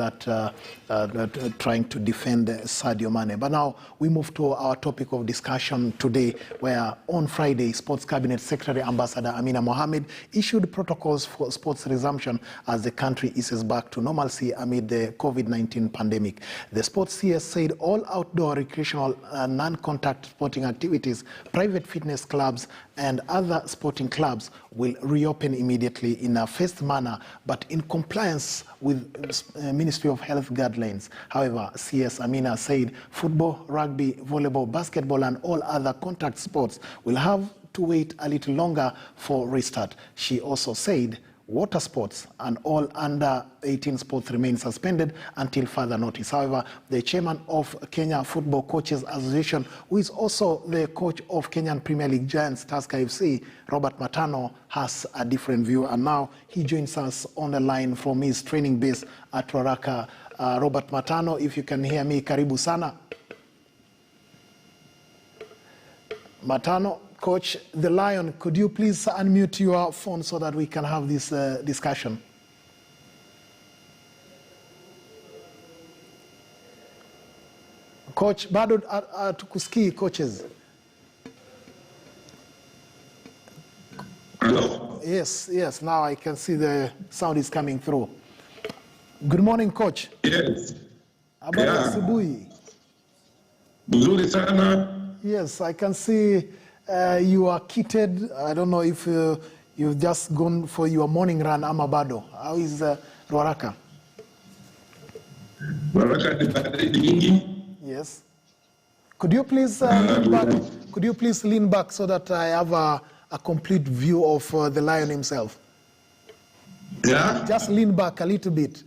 that trying to defend Sadio Mane. But now we move to our topic of discussion today, where on Friday, Sports Cabinet Secretary Ambassador Amina Mohammed issued protocols for sports resumption as the country eases back to normalcy amid the COVID-19 pandemic. The Sports CS said all outdoor recreational non-contact sporting activities, private fitness clubs and other sporting clubs will reopen immediately in a phased manner, but in compliance with Ministry of Health guidelines. However, CS Amina said football, rugby, volleyball, basketball and all other contact sports will have to wait a little longer for restart. She also said water sports and all under 18 sports remain suspended until further notice. However, the chairman of Kenya Football Coaches Association, who is also the coach of Kenyan Premier League giants Tusker FC, Robert Matano, has a different view, and now he joins us on the line from his training base at Ruaraka. Robert Matano, if you can hear me, karibu sana. Matano, Coach, the Lion, could you please unmute your phone so that we can have this discussion? Coach, bado tukusikii coaches. Hello? Yes, now I can see the sound is coming through. Good morning, Coach. Yes. Habari ya asubuhi. Mzuri sana. Yes, I can see you are kitted. I don't know if you've just gone for your morning run, ama bado. How is Ruaraka? Ruaraka ni baridi nyingi. Yes. Could you please lean back? Could you please lean back so that I have a complete view of the Lion himself? Yeah. Just lean back a little bit.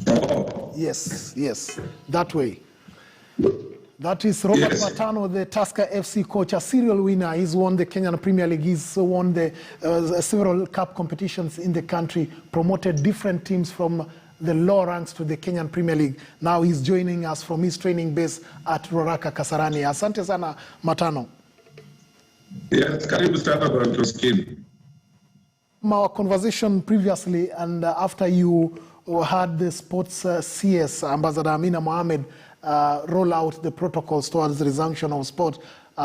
Oh. Yes, that way. That is Robert Matano, the Tusker FC coach, a serial winner. He's won the Kenyan Premier League. He's won the several cup competitions in the country, promoted different teams from the lower ranks to the Kenyan Premier League. Now he's joining us from his training base at Ruaraka, Kasarani. Asante sana, Matano. Yes, karibu sana kwa Toskin. Our conversation previously and after you had the sports CS, Ambassador Amina Mohammed, roll out the protocols towards the resumption of sport,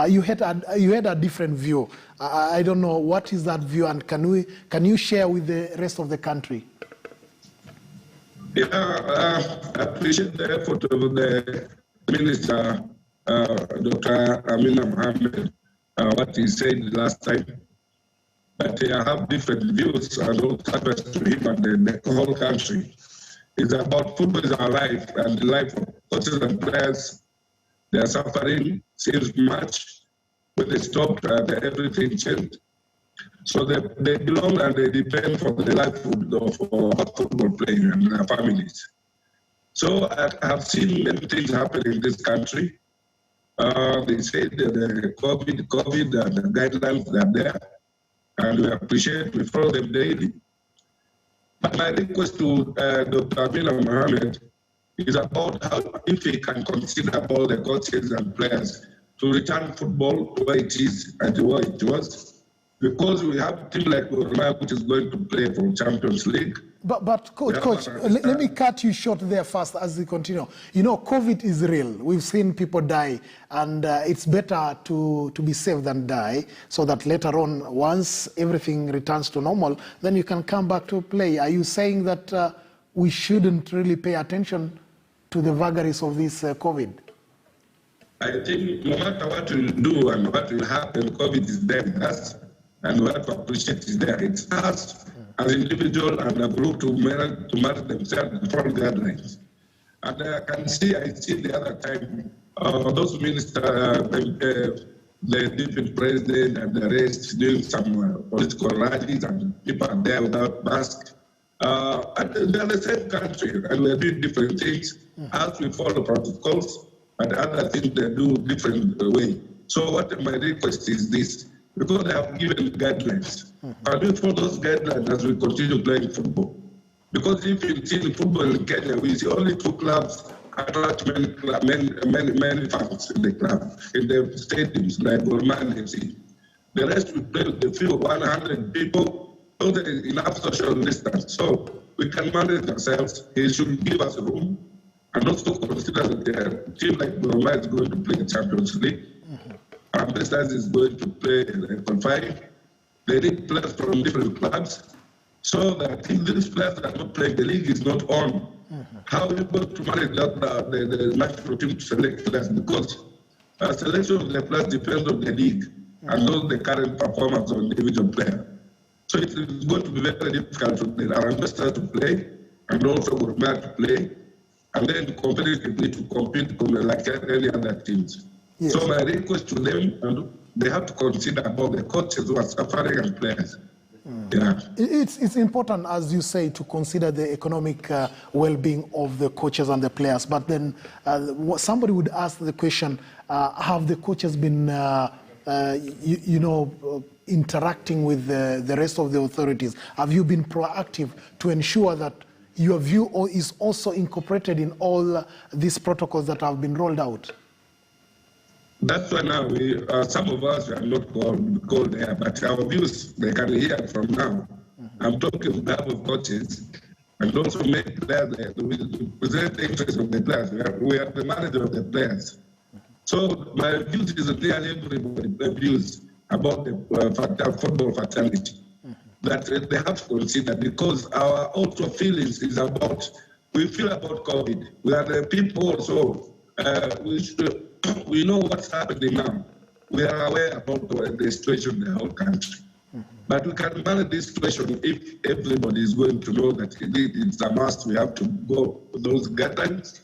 you had a different view. I don't know, what is that view, and can you share with the rest of the country? Yeah, I appreciate the effort of the Minister, Dr. Amina Mohammed, what he said last time. But I have different views, and what happens to him and the whole country. It's about football is our life, and the life of coaches and players. They are suffering since March, when they stopped and everything changed. So they belong and they depend for the livelihood of football players and their families. So I have seen many things happen in this country. They said that the COVID and the guidelines are there, and we appreciate, we follow them daily. But my request to Dr. Amina Mohammed is about how, if he can consider all the coaches and players to return football where it is and where it was, because we have a team like Gormaya which is going to play for Champions League. But coach, let me cut you short there first as we continue. You know, COVID is real. We've seen people die, and it's better to be safe than die, so that later on, once everything returns to normal, then you can come back to play. Are you saying that we shouldn't really pay attention to the vagaries of this COVID? I think no matter what we'll do and what will happen, COVID is there with us, and we have to appreciate is there. It's us as individual and a group to manage themselves and follow guidelines. And I see the other time, those ministers, the different president and the rest doing some political rallies, and people are there without masks. And they're the same country, and we're doing different things as we follow protocols, and other things they do different way. So what my request is this, because they have given guidelines. Can we follow those guidelines as we continue playing football? Because if you see football in Kenya, we see only 2 clubs attract many fans in the club, in the stadiums, like Gorman FC. The rest we play with a few 100 people, so there is enough social distance. So we can manage ourselves. He should give us room and also consider that a team like Mombasa is going to play the Champions League. Our Blasters is going to play qualifying. They need players from different clubs, so that if these players are not playing, the league is not on. How are we going to manage that, the national team to select players? Because selection of the players depends on the league and not the current performance of the individual player. So it is going to be very difficult for our investors to play and also Gormaya to play, and then competitively to compete like any other teams. Yes. So my request to them, and they have to consider about the coaches who are suffering and players. Yeah. It's important, as you say, to consider the economic well-being of the coaches and the players. But then somebody would ask the question, have the coaches been, interacting with the rest of the authorities? Have you been proactive to ensure that your view is also incorporated in all these protocols that have been rolled out? That's why now some of us are not called there, but our views they can hear from now. I'm talking on behalf of coaches and also make players present the interest of the players. We are the manager of the players. So my views is nearly everybody's views about the football fraternity that they have to consider, because our also feelings is about, we feel about COVID. We are the people also, we know what's happening now. We are aware about the situation in the whole country. But we can manage this situation if everybody is going to know that it's a must, we have to go to those guidelines.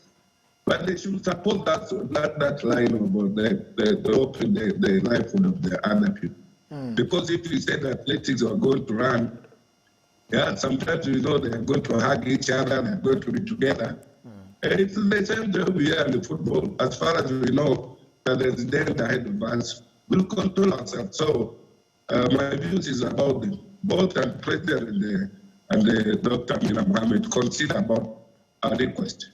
But they should support that line of the open the livelihood of the other people. Because if you say that athletics are going to run, sometimes they are going to hug each other, they're going to be together. It's the same job we are in the football. As far as we know that there's danger ahead of us, we'll control ourselves. So my views is about both the president and the Dr. Amina Mohammed consider about our request.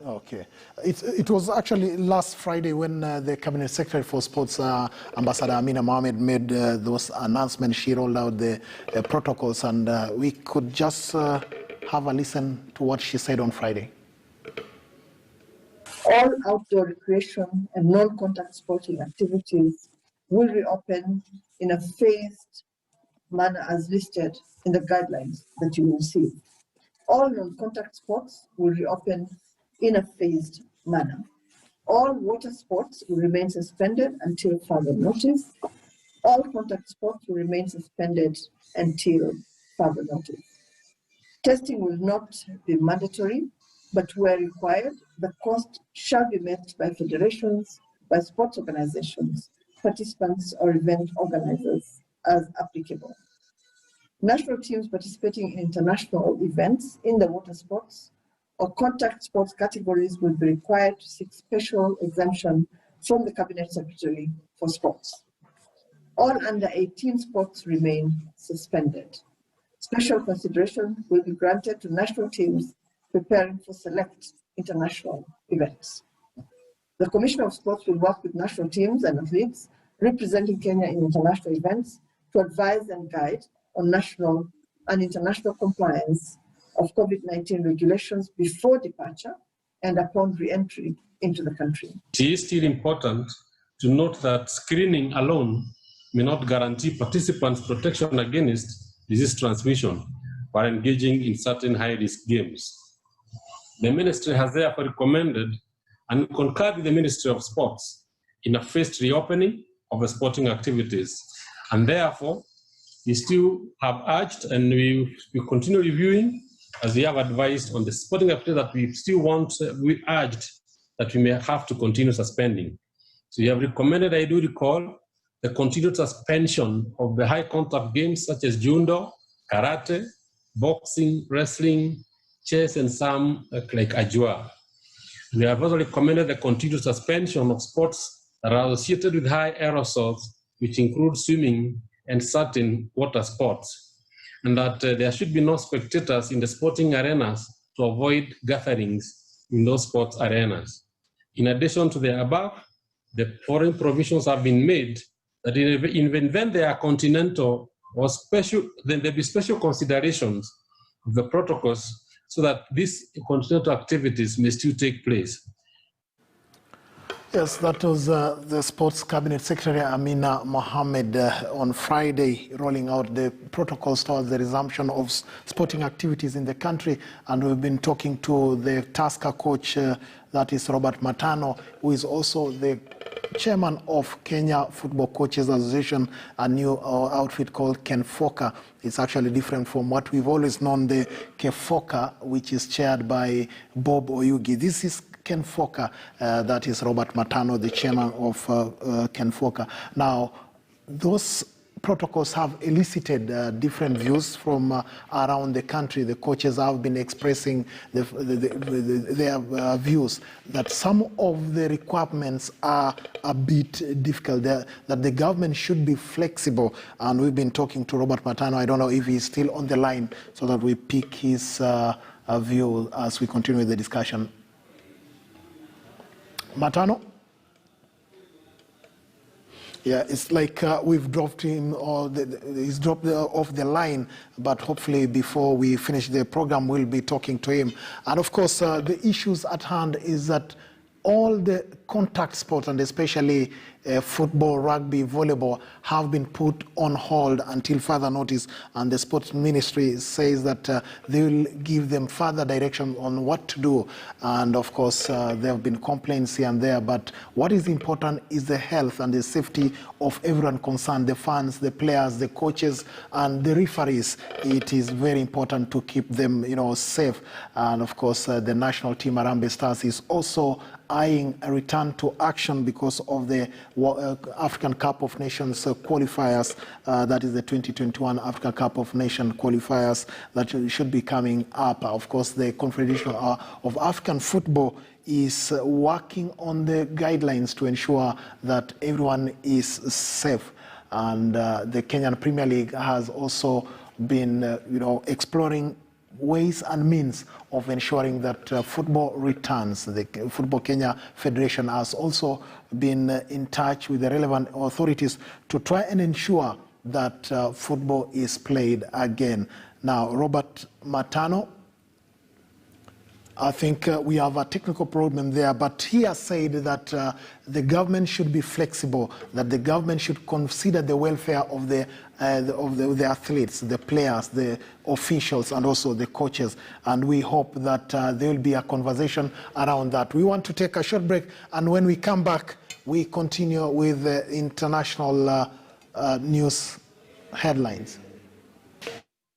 Okay. It was actually last Friday when the Cabinet Secretary for Sports, Ambassador Amina Mohammed, made those announcements. She rolled out the protocols, and we could just have a listen to what she said on Friday. All outdoor recreation and non-contact sporting activities will reopen in a phased manner as listed in the guidelines that you will receive. All non-contact sports will reopen in a phased manner. All water sports will remain suspended until further notice. All contact sports will remain suspended until further notice. Testing will not be mandatory, but where required, the cost shall be met by federations, by sports organizations, participants, or event organizers as applicable. National teams participating in international events in the water sports or contact sports categories will be required to seek special exemption from the Cabinet Secretary for Sports. All under 18 sports remain suspended. Special consideration will be granted to national teams preparing for select international events. The Commissioner of Sports will work with national teams and athletes representing Kenya in international events to advise and guide on national and international compliance of COVID-19 regulations before departure and upon re-entry into the country. It is still important to note that screening alone may not guarantee participants protection against disease transmission while engaging in certain high-risk games. The ministry has therefore recommended and concurred with the Ministry of Sports in a phased reopening of the sporting activities. And therefore, we still have urged, and we continue reviewing, as we have advised on the sporting activities that we still want, we urged that we may have to continue suspending. So we have recommended, I do recall, the continued suspension of the high contact games such as judo, karate, boxing, wrestling, chess, and some like ajua. We have also recommended the continued suspension of sports that are associated with high aerosols, which include swimming and certain water sports, and that there should be no spectators in the sporting arenas to avoid gatherings in those sports arenas. In addition to the above, the foreign provisions have been made that in the event they are continental or special, then there'll be special considerations of the protocols so that these continental activities may still take place. Yes, that was the Sports Cabinet Secretary Amina Mohammed on Friday, rolling out the protocols towards the resumption of sporting activities in the country. And we've been talking to the Tusker coach, that is Robert Matano, who is also the chairman of Kenya Football Coaches Association, a new outfit called KenFoka. It's actually different from what we've always known, the KEFOKA, which is chaired by Bob Oyugi. This is KenFoka, that is Robert Matano, the chairman of KenFoka. Now, those protocols have elicited different views from around the country. The coaches have been expressing their views that some of the requirements are a bit difficult, that the government should be flexible. And we've been talking to Robert Matano. I don't know if he's still on the line so that we pick his view as we continue with the discussion. Matano? Yeah, it's like we've dropped him, or he's dropped off the line, but hopefully before we finish the program, we'll be talking to him. And of course, the issues at hand is that all the contact sports, and especially football, rugby, volleyball, have been put on hold until further notice. And the sports ministry says that they will give them further direction on what to do. And of course, there have been complaints here and there. But what is important is the health and the safety of everyone concerned, the fans, the players, the coaches, and the referees. It is very important to keep them, safe. And of course, the national team, Harambee Stars, is also eyeing a return to action because of the African Cup of Nations qualifiers, that is the 2021 African Cup of Nations qualifiers that should be coming up. Of course, the Confederation of African Football is working on the guidelines to ensure that everyone is safe. And the Kenyan Premier League has also been, exploring ways and means of ensuring that football returns. The Football Kenya Federation has also been in touch with the relevant authorities to try and ensure that football is played again. Now, Robert Matano, I think we have a technical problem there, but he has said that the government should be flexible, that the government should consider the welfare of the athletes, the players, the officials, and also the coaches. And we hope that there will be a conversation around that. We want to take a short break, and when we come back, we continue with the international news headlines.